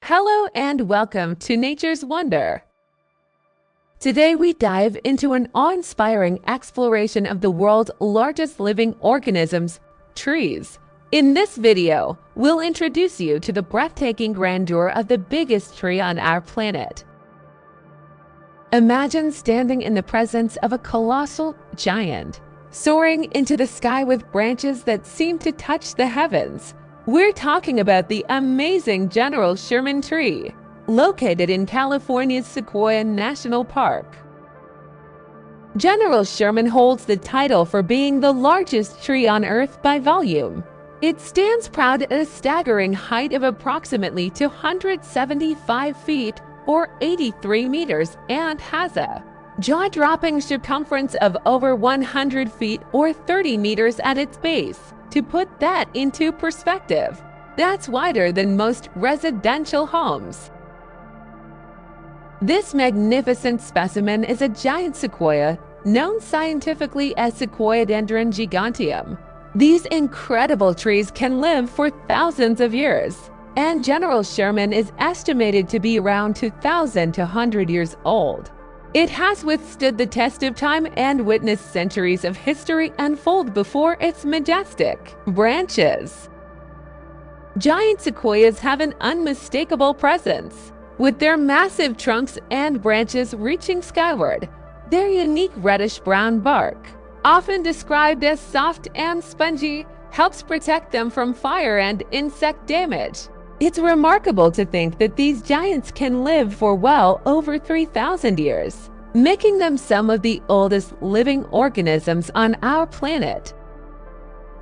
Hello and welcome to Nature's Wonder. Today we dive into an awe-inspiring exploration of the world's largest living organisms, trees. In this video, we'll introduce you to the breathtaking grandeur of the biggest tree on our planet. Imagine standing in the presence of a colossal giant, soaring into the sky with branches that seem to touch the heavens. We're talking about the amazing General Sherman tree, located in California's Sequoia National Park. General Sherman holds the title for being the largest tree on Earth by volume. It stands proud at a staggering height of approximately 275 feet or 83 meters and has a jaw-dropping circumference of over 100 feet or 30 meters at its base. To put that into perspective, that's wider than most residential homes. This magnificent specimen is a giant sequoia known scientifically as Sequoiadendron giganteum. These incredible trees can live for thousands of years, and General Sherman is estimated to be around 2,000 to 100 years old. It has withstood the test of time and witnessed centuries of history unfold before its majestic branches. Giant sequoias have an unmistakable presence, with their massive trunks and branches reaching skyward. Their unique reddish-brown bark, often described as soft and spongy, helps protect them from fire and insect damage. It's remarkable to think that these giants can live for well over 3,000 years, making them some of the oldest living organisms on our planet.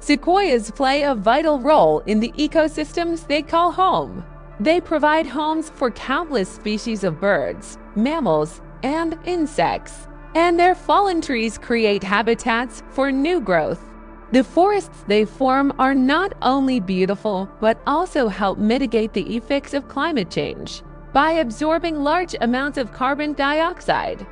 Sequoias play a vital role in the ecosystems they call home. They provide homes for countless species of birds, mammals, and insects, and their fallen trees create habitats for new growth. The forests they form are not only beautiful, but also help mitigate the effects of climate change by absorbing large amounts of carbon dioxide.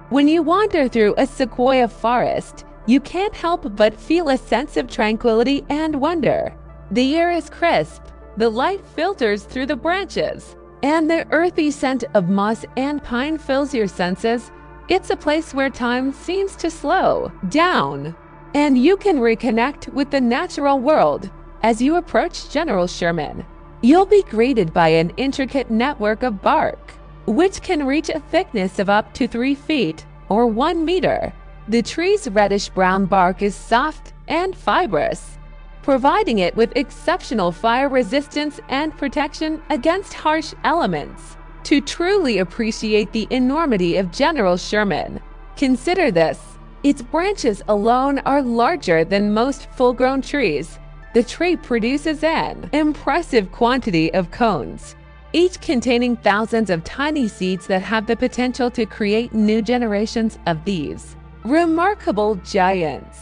When you wander through a sequoia forest, you can't help but feel a sense of tranquility and wonder. The air is crisp, the light filters through the branches, and the earthy scent of moss and pine fills your senses. It's a place where time seems to slow down, and you can reconnect with the natural world. As you approach General Sherman, you'll be greeted by an intricate network of bark, which can reach a thickness of up to 3 feet or 1 meter. The tree's reddish-brown bark is soft and fibrous, providing it with exceptional fire resistance and protection against harsh elements. To truly appreciate the enormity of General Sherman, consider this: its branches alone are larger than most full-grown trees. The tree produces an impressive quantity of cones, each containing thousands of tiny seeds that have the potential to create new generations of these remarkable giants.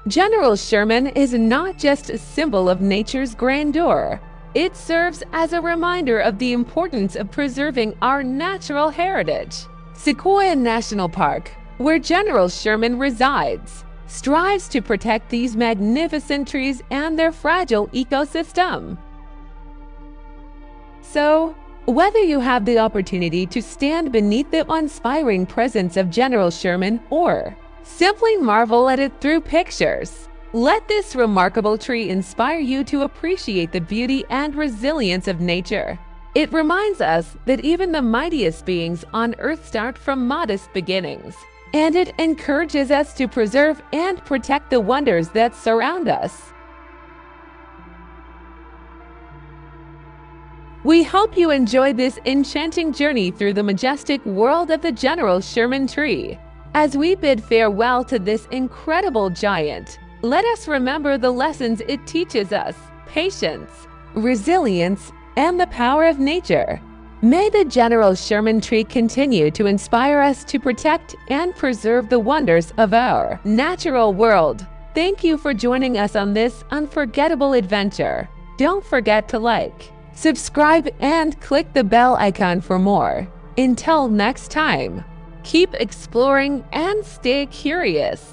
General Sherman is not just a symbol of nature's grandeur. It serves as a reminder of the importance of preserving our natural heritage. Sequoia National Park, where General Sherman resides, strives to protect these magnificent trees and their fragile ecosystem. So, whether you have the opportunity to stand beneath the inspiring presence of General Sherman or simply marvel at it through pictures, let this remarkable tree inspire you to appreciate the beauty and resilience of nature. It reminds us that even the mightiest beings on Earth start from modest beginnings, and it encourages us to preserve and protect the wonders that surround us. We hope you enjoyed this enchanting journey through the majestic world of the General Sherman tree. As we bid farewell to this incredible giant, let us remember the lessons it teaches us: patience, resilience, and the power of nature. May the General Sherman tree continue to inspire us to protect and preserve the wonders of our natural world. Thank you for joining us on this unforgettable adventure. Don't forget to like, subscribe, and click the bell icon for more. Until next time, keep exploring and stay curious.